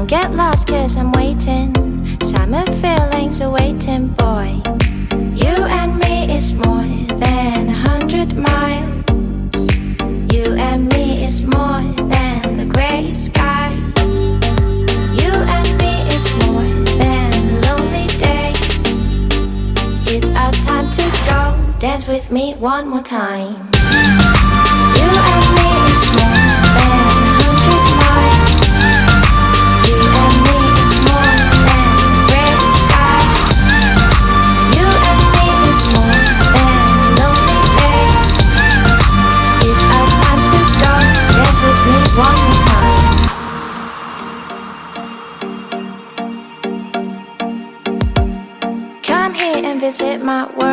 Don't get lost cause I'm waiting. Summer feelings are waiting, boy. You and me is more than 100 miles. You and me is more than the gray sky. You and me is more than the lonely days. It's our time to go. Dance with me one more time. You and me is more than 100 miles. You and me is more than gray sky. You and me is more than lonely days. It's our time to go. Dance with me one more time. Come here and visit my world.